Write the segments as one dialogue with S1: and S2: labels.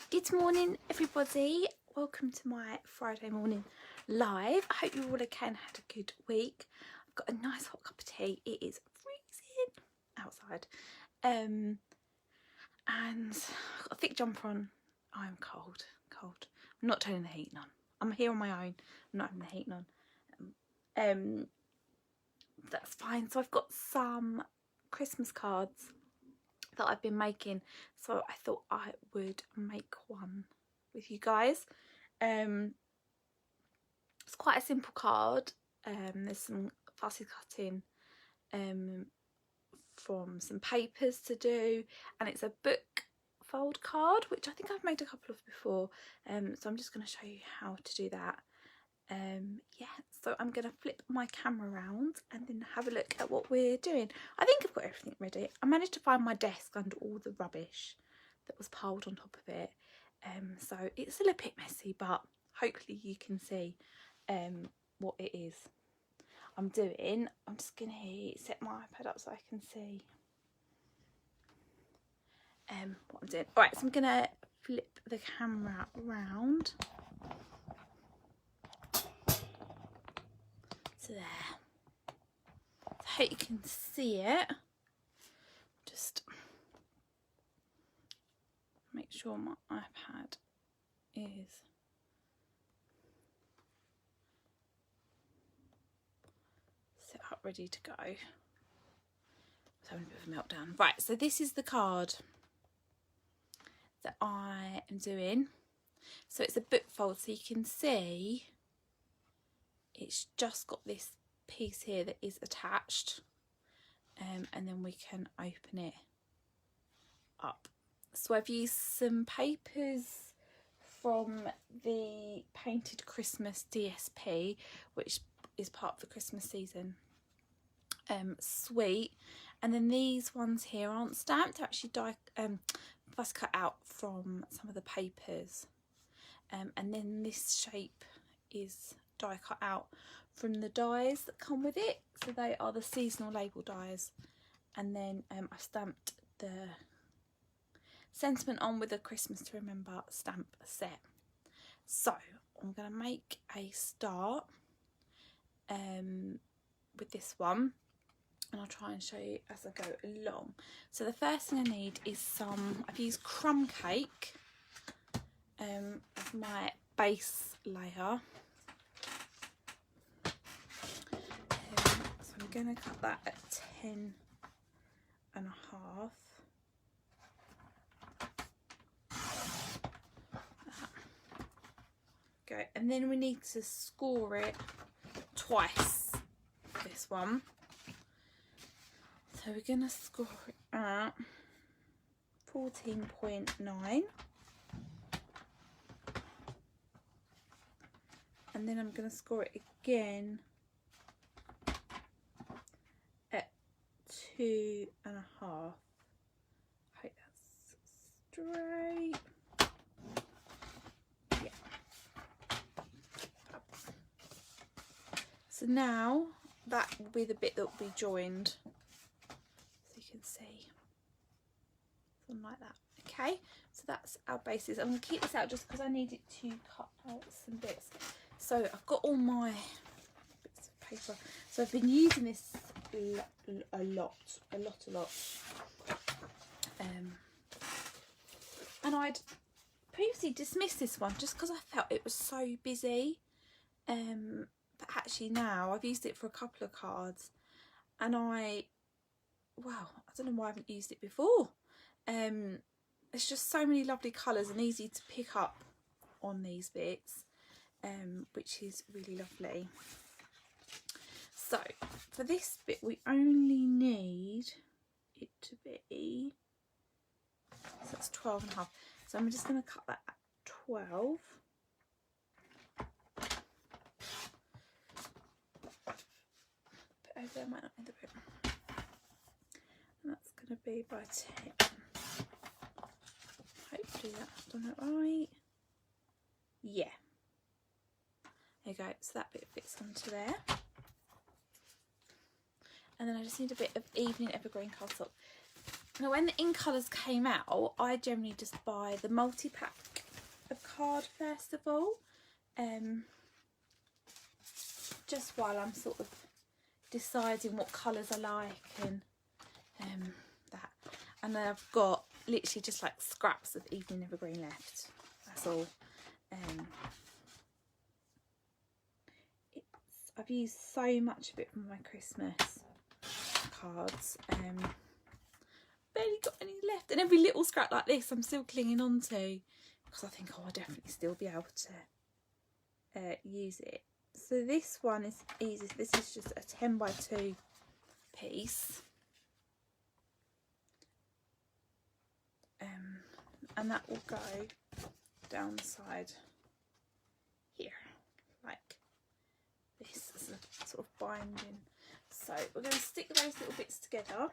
S1: Good morning, everybody. Welcome to my Friday morning live. I hope you all okay and had a good week. I've got a nice hot cup of tea. It is freezing outside. And I've got a thick jumper on. I'm cold. I'm not turning the heating on. I'm here on my own. I'm not having the heating on. That's fine. So I've got some Christmas cards that I've been making, so I thought I would make one with you guys. It's quite a simple card. There's some fussy cutting from some papers to do, and it's a book fold card, which I think I've made a couple of before, so I'm just going to show you how to do that. Yeah, so I'm going to flip my camera around and then have a look at what we're doing. I think I've got everything ready. I managed to find my desk under all the rubbish that was piled on top of it, so it's still a bit messy, but hopefully you can see what it is I'm doing. I'm just going to set my iPad up so I can see what I'm doing. Alright, so I'm going to flip the camera around to there. So I hope you can see it. Just make sure my iPad is set up, ready to go. I was having a bit of a meltdown. Right, so this is the card that I am doing. So it's a book fold, so you can see it's just got this piece here that is attached, and then we can open it up. So I've used some papers from the Painted Christmas DSP, which is part of the Christmas season suite, and then these ones here aren't stamped, they're actually fuss cut out from some of the papers, and then this shape is die cut out from the dies that come with it, so they are the seasonal label dies, and then I stamped the sentiment on with a Christmas to Remember stamp set. So I'm going to make a start with this one, and I'll try and show you as I go along. So the first thing I need is I've used crumb cake as my base layer. So I'm going to cut that at 10 and a half. Go, and then we need to score it twice, this one. So we're going to score it at 14.9, and then I'm going to score it again at 2.5. Hope that's straight. So now that will be the bit that will be joined, so you can see, something like that. Okay, so that's our bases. I'm going to keep this out just because I need it to cut out some bits. So I've got all my bits of paper. So I've been using this a lot. And I'd previously dismissed this one just because I felt it was so busy. But actually now I've used it for a couple of cards, and I don't know why I haven't used it before. It's just so many lovely colours and easy to pick up on these bits, which is really lovely. So for this bit we only need it to be, so that's 12.5. So I'm just going to cut that at 12. Over there might not need a bit, and that's going to be by 10. Hopefully that's done it right. Yeah, there you go. So that bit fits onto there, and then I just need a bit of Evening Evergreen cardstock. Now when the In Colours came out, I generally just buy the multi-pack a card first of all, just while I'm sort of deciding what colours I like and that. And then I've got literally just like scraps of Evening Evergreen left. That's all. I've used so much of it from my Christmas cards. Barely got any left, and every little scrap like this I'm still clinging on to because I think, oh, I'll definitely still be able to use it. So this one is easy. This is just a 10 by 2 piece, and that will go down the side here like this as a sort of binding. So we're going to stick those little bits together.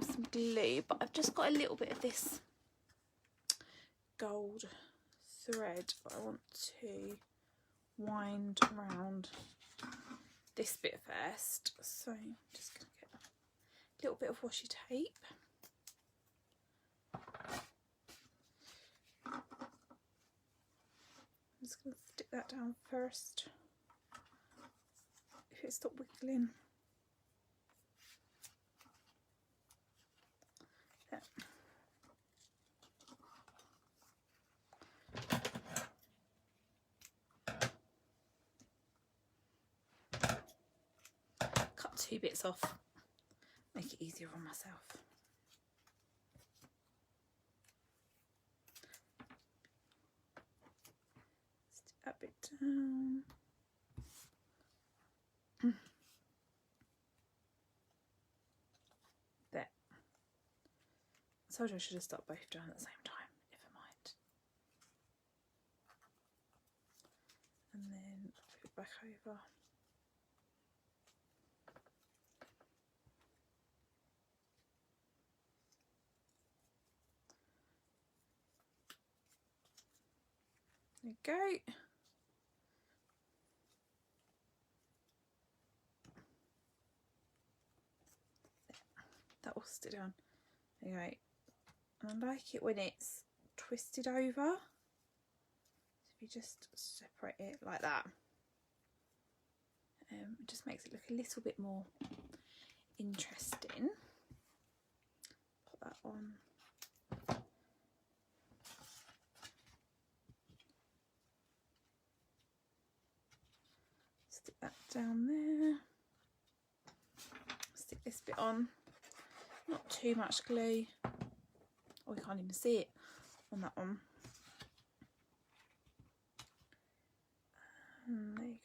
S1: Some glue, but I've just got a little bit of this gold thread I want to wind around this bit first. So I'm just going to get a little bit of washi tape. I'm just going to stick that down first. If it stopped wiggling. There. Cut 2 bits off, make it easier on myself. Stick that bit down. There. I told you I should have stuck both down at the same time. Never mind. And then put it back over. There you go. That will stick down. There you go. And I like it when it's twisted over. So if you just separate it like that, it just makes it look a little bit more interesting. Put that on. Stick that down there. Stick this bit on. Not too much glue. Oh, you can't even see it on that one. And there you go.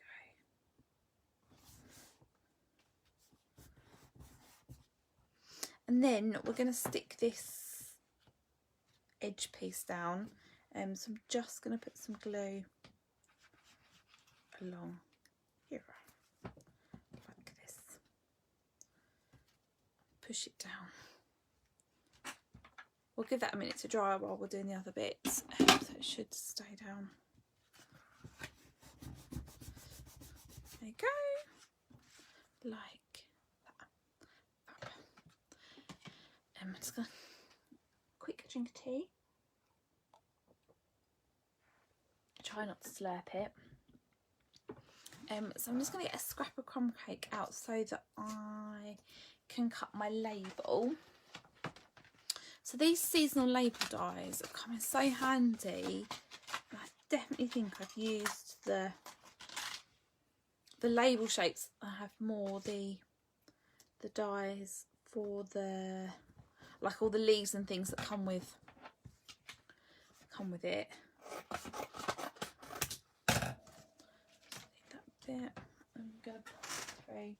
S1: And then we're going to stick this edge piece down. So I'm just going to put some glue along here, like this. Push it down. We'll give that a minute to dry while we're doing the other bits, so it should stay down. There you go, like that. I'm just gonna quick drink of tea. Try not to slurp it. So I'm just going to get a scrap of crumb cake out so that I can cut my label. So these seasonal label dies are coming so handy. I definitely think I've used the label shapes. I have more the dies for the, like all the leaves and things that come with it. Bit. I'm going to put through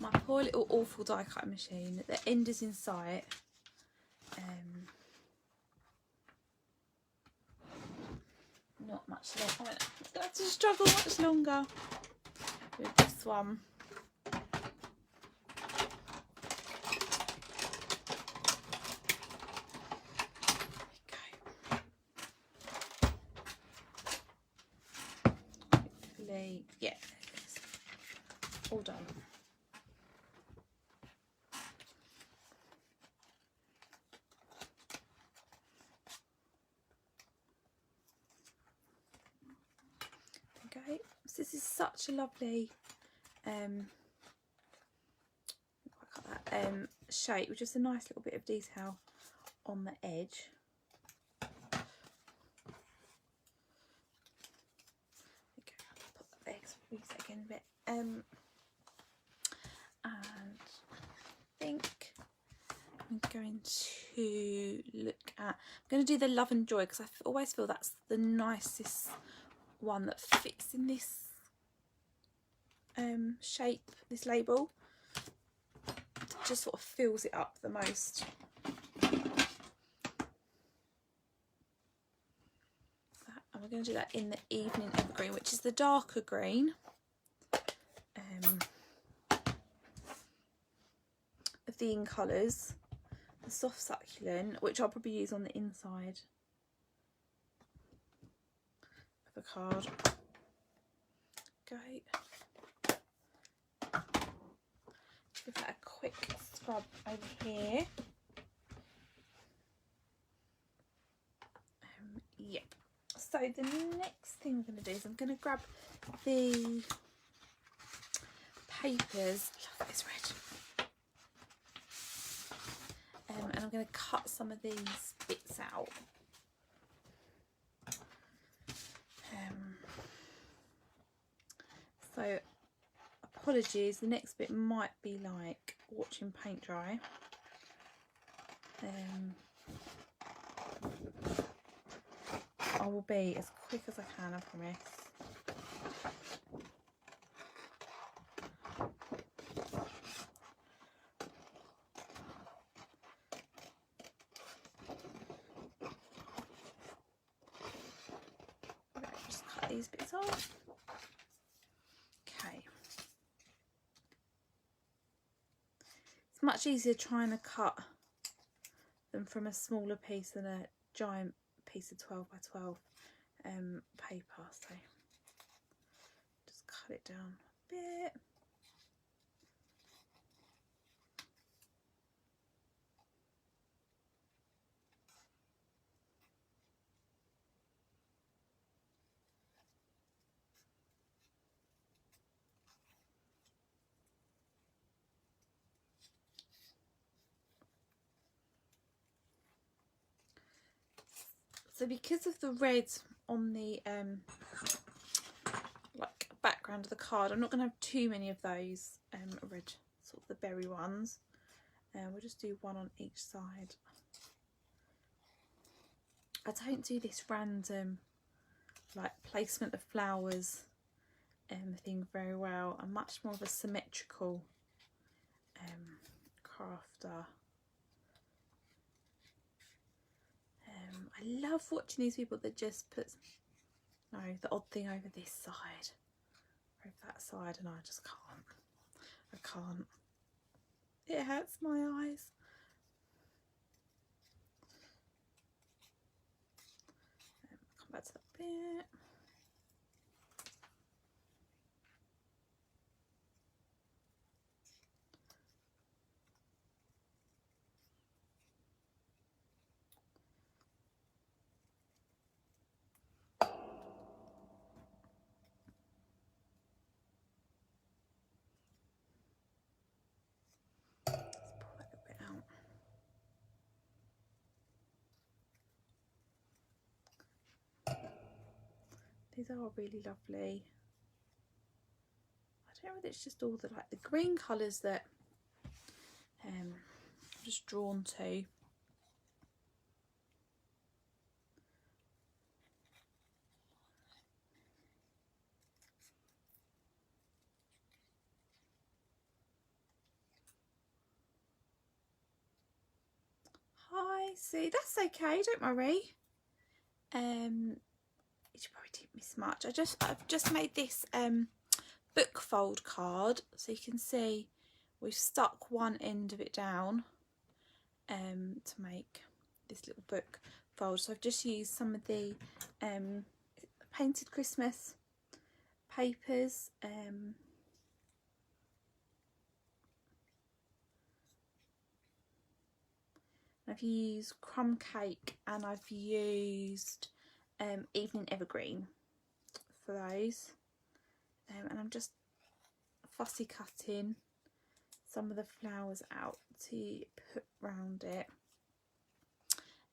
S1: my poor little awful die cutting machine. The end is in sight. Not much left. I'm going to have to struggle much longer with this one. Yeah, it's all done. such a lovely shape with just a nice little bit of detail on the edge. Okay, I'll put that there because I'll use it again a bit. And I think I'm going to I'm going to do the Love and Joy, because I always feel that's the nicest one that fits in this shape, this label. It just sort of fills it up the most. And we're going to do that in the Evening Evergreen, which is the darker green of the In Colours. The Soft Succulent, which I'll probably use on the inside of the card. Great. Give that a quick scrub over here. Yep. So the next thing we're going to do is I'm going to grab the papers. Love this red. And I'm going to cut some of these bits out. So apologies, the next bit might be like watching paint dry. I will be as quick as I can, I promise. Just cut these bits off. Okay. It's much easier trying to cut them from a smaller piece than a giant piece of 12 by 12 paper, so just cut it down a bit. So because of the red on the like background of the card, I'm not going to have too many of those red, sort of the berry ones. We'll just do one on each side. I don't do this random like placement of flowers thing very well. I'm much more of a symmetrical crafter. I love watching these people that just put the odd thing over this side, over that side, and I just can't. I can't. It hurts my eyes. Come back to that bit. These are really lovely. I don't know whether it's just all the green colours that I'm just drawn to. Hi, Sue. That's okay, don't worry. You probably didn't miss much. I've just made this book fold card, so you can see we've stuck one end of it down to make this little book fold. So I've just used some of the painted Christmas papers. I've used Crumb Cake and I've used Evening Evergreen for those. and I'm just fussy cutting some of the flowers out to put round it.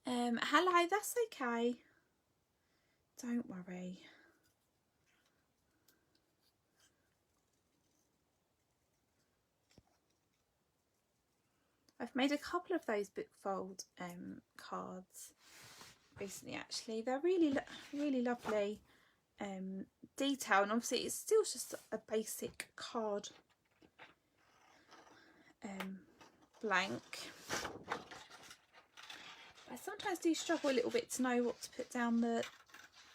S1: Hello, that's okay, don't worry. I've made a couple of those book fold cards recently actually. They're really lovely detail, and obviously it's still just a basic card blank. I sometimes do struggle a little bit to know what to put down the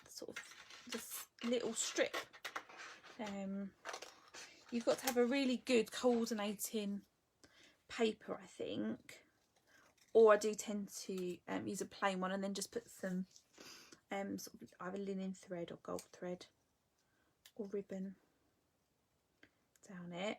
S1: sort of this little strip. You've got to have a really good coordinating paper, I think, or I do tend to use a plain one and then just put some sort of either linen thread or gold thread or ribbon down it.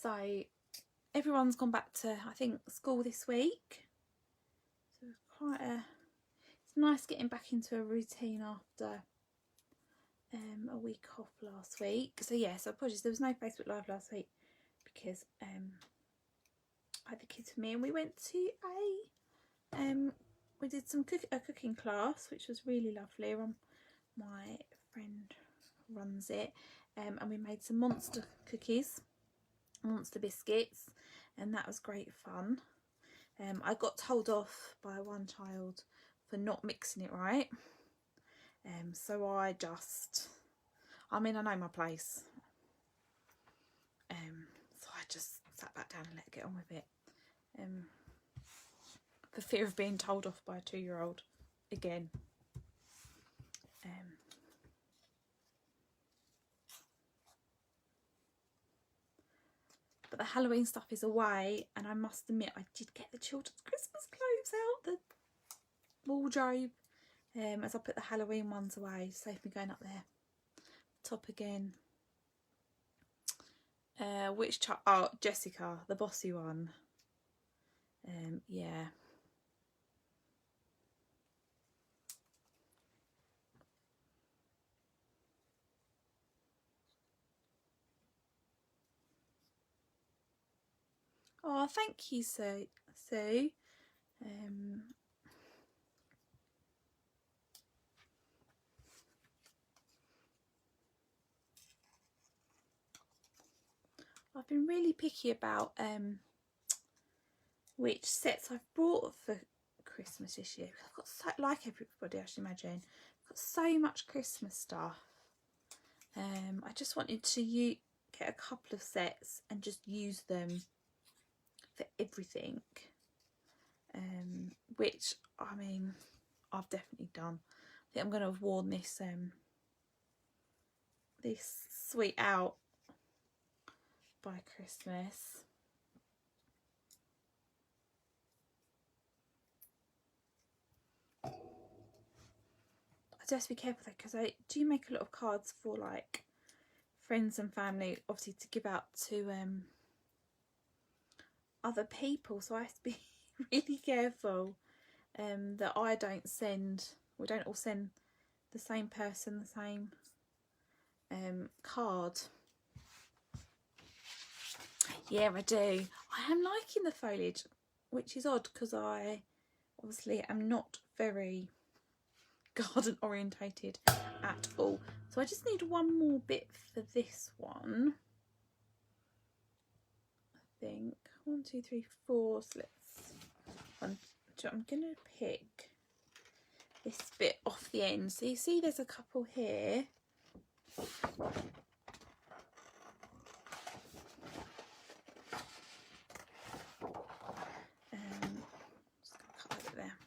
S1: So everyone's gone back to, I think, school this week. So it's nice getting back into a routine after a week off last week. So yes, apologies, there was no Facebook Live last week because I had the kids with me, and we went to we did a cooking class, which was really lovely. My friend runs it, and we made some monster cookies, monster biscuits, and that was great fun. I got told off by one child for not mixing it right, so I know my place, so I just sat back down and let get on with it, for fear of being told off by a 2-year-old again. But the Halloween stuff is away, and I must admit I did get the children's Christmas clothes out, the wardrobe, as I put the Halloween ones away. Save me going up there. Top again. Which child? Oh, Jessica, the bossy one. Yeah. Oh, thank you, Sue. I've been really picky about which sets I've bought for Christmas this year. I've got so, like everybody, I should imagine, I've got so much Christmas stuff. I just wanted to get a couple of sets and just use them for everything, which, I mean, I've definitely done. I think I'm going to have worn this this sweet out by Christmas. I just be careful though, because I do make a lot of cards for like friends and family, obviously to give out to other people, so I have to be really careful that I don't send, we don't all send the same person the same card. Yeah, I do. I am liking the foliage, which is odd because I obviously am not very garden orientated at all. So I just need one more bit for this one. I think 1, 2, 3, 4. So I'm gonna pick this bit off the end. So you see there's a couple here. Just gonna cut that bit there.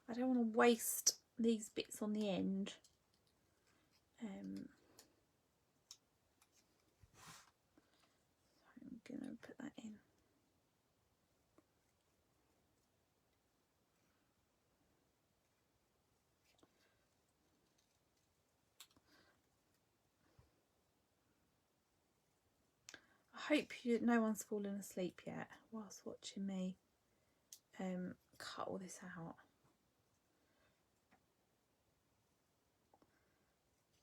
S1: I don't want to waste these bits on the end. I'm gonna put that in. hope no one's fallen asleep yet whilst watching me cut all this out.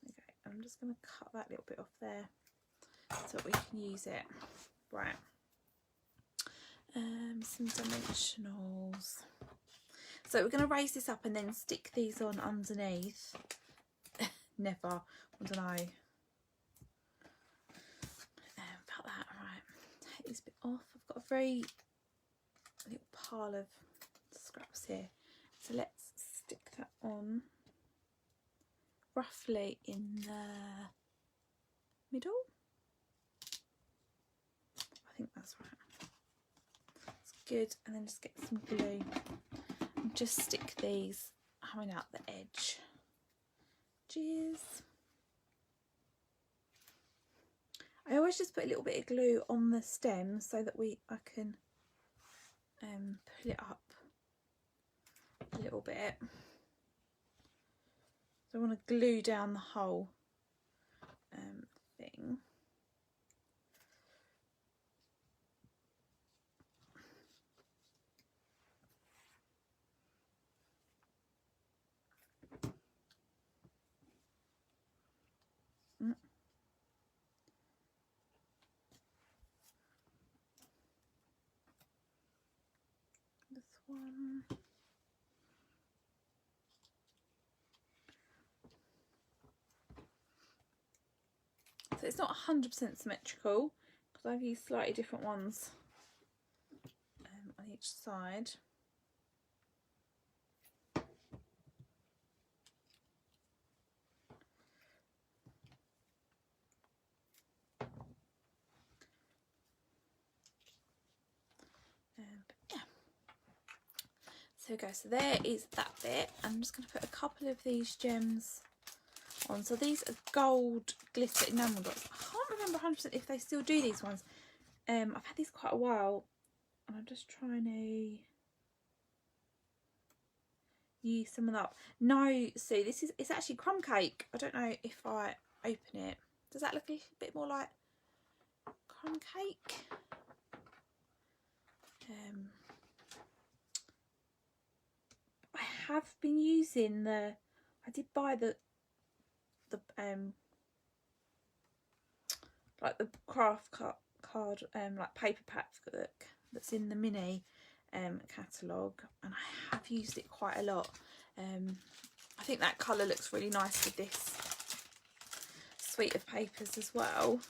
S1: Okay, I'm just going to cut that little bit off there so that we can use it. Right. Some dimensionals. So we're going to raise this up and then stick these on underneath. Never. I don't know. About that. Right. Take this bit off. I've got a very little pile of scraps here. So let's stick that on roughly in the middle. I think that's right. That's good. And then just get some glue and just stick these coming out the edge. Cheers. I always just put a little bit of glue on the stem so that I can pull it up a little bit. So I want to glue down the whole thing. This one. So it's not 100% symmetrical because I've used slightly different ones on each side. But yeah. So go. So there is that bit. I'm just going to put a couple of these gems on. So these are gold glitter enamel dots. I can't remember 100% if they still do these ones. I've had these quite a while and I'm just trying to use some of that. No, Sue, it's actually crumb cake. I don't know if I open it. Does that look a bit more like crumb cake? I have been using I did buy the like the craft card like paper pack that's in the mini catalogue, and I have used it quite a lot. I think that colour looks really nice with this suite of papers as well.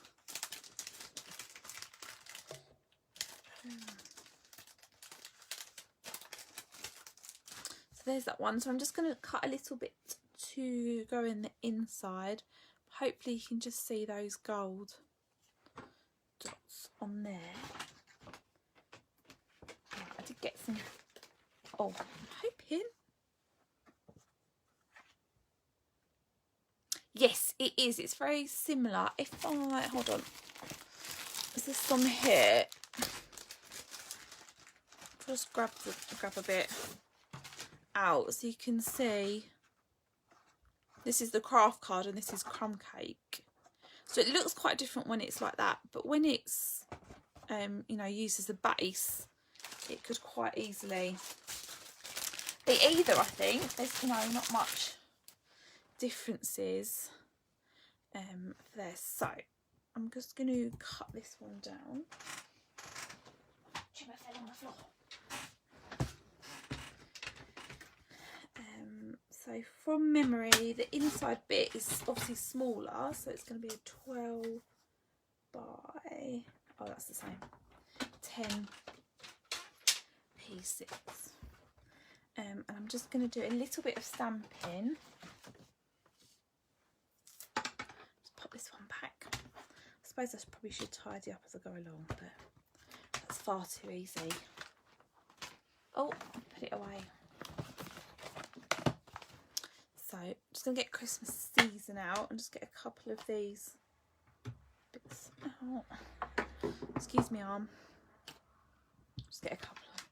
S1: So there's that one. So I'm just going to cut a little bit to go in the inside. Hopefully you can just see those gold dots on there. I did get some. Oh, I'm hoping. Yes, it is. It's very similar. If I hold on, is this on here? Just grab a bit out so you can see. This is the craft card and this is crumb cake. So it looks quite different when it's like that, but when it's you know, used as a base, it could quite easily be either. I think there's, you know, not much differences there. So I'm just going to cut this one down. Jimmy fell on the floor. So from memory, the inside bit is obviously smaller, so it's going to be a 12 by, oh, that's the same, 10 pieces. And I'm just going to do a little bit of stamping. Just pop this one back. I suppose I probably should tidy up as I go along, but that's far too easy. Oh, put it away. So I'm just going to get Christmas season out and just get a couple of these bits out. Excuse me, arm. Just get a couple of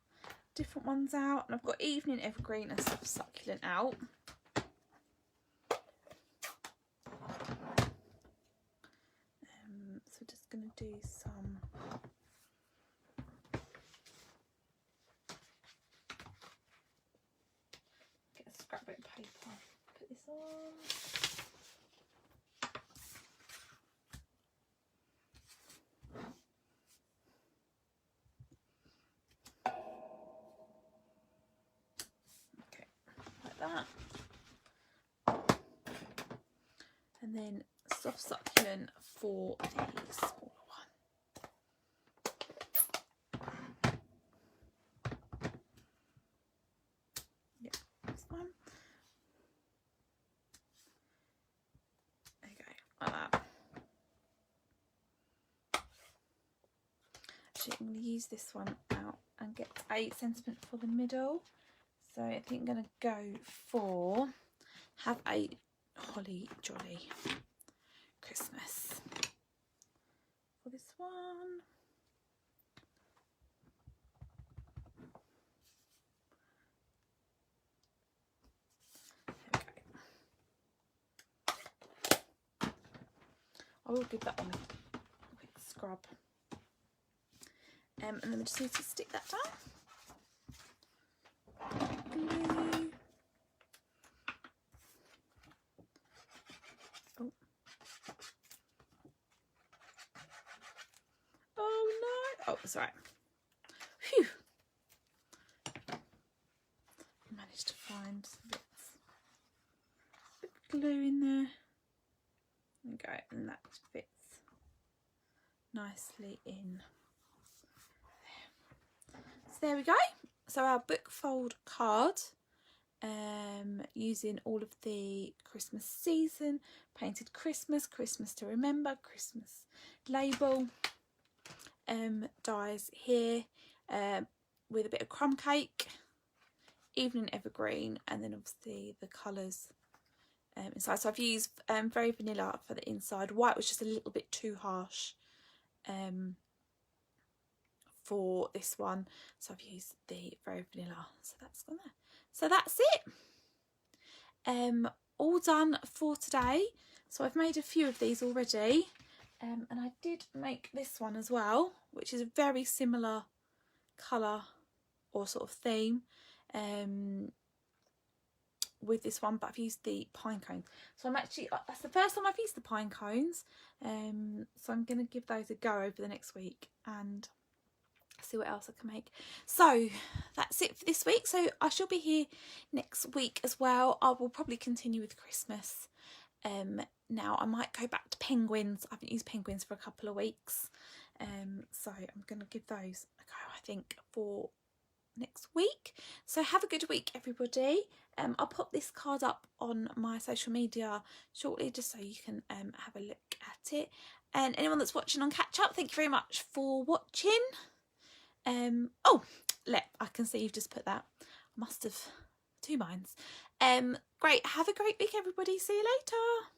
S1: different ones out. And I've got evening evergreen and soft succulent out. So So we're just going to do some get a scrap bit of paper, put this on. Okay, like that. And then soft succulent for the smaller one. Yeah, this one. There you go, like that. Actually, I'm going to use this one out and get a sentiment for the middle. So I think I'm going to go for have a holly jolly Christmas for this one. There we go. I will give that one a quick scrub. And then we just need to stick that down. Glue. Oh. Oh no! Oh, it's alright. Phew! Managed to find some bits. Bit of glue in there. There we go, and that fits nicely in. So there we go. So our book fold card, using all of the Christmas season, painted Christmas, Christmas to remember, Christmas label, dies here, with a bit of crumb cake, evening evergreen, and then obviously the colours inside. So I've used very vanilla for the inside. White was just a little bit too harsh for this one, so I've used the very vanilla, so that's gone there. So that's it, all done for today. So I've made a few of these already, and I did make this one as well, which is a very similar colour or sort of theme with this one, but I've used the pine cones. So I'm actually, that's the first time I've used the pine cones, so I'm going to give those a go over the next week and see what else I can make. So that's it for this week. So I shall be here next week as well. I will probably continue with Christmas. Now I might go back to penguins. I haven't used penguins for a couple of weeks, so I'm going to give those a go, I think, for next week. So have a good week, everybody. I'll pop this card up on my social media shortly, just so you can have a look at it. And anyone that's watching on catch up, thank you very much for watching. Oh, I can see you've just put that. I must have two minds. Great. Have a great week, everybody. See you later.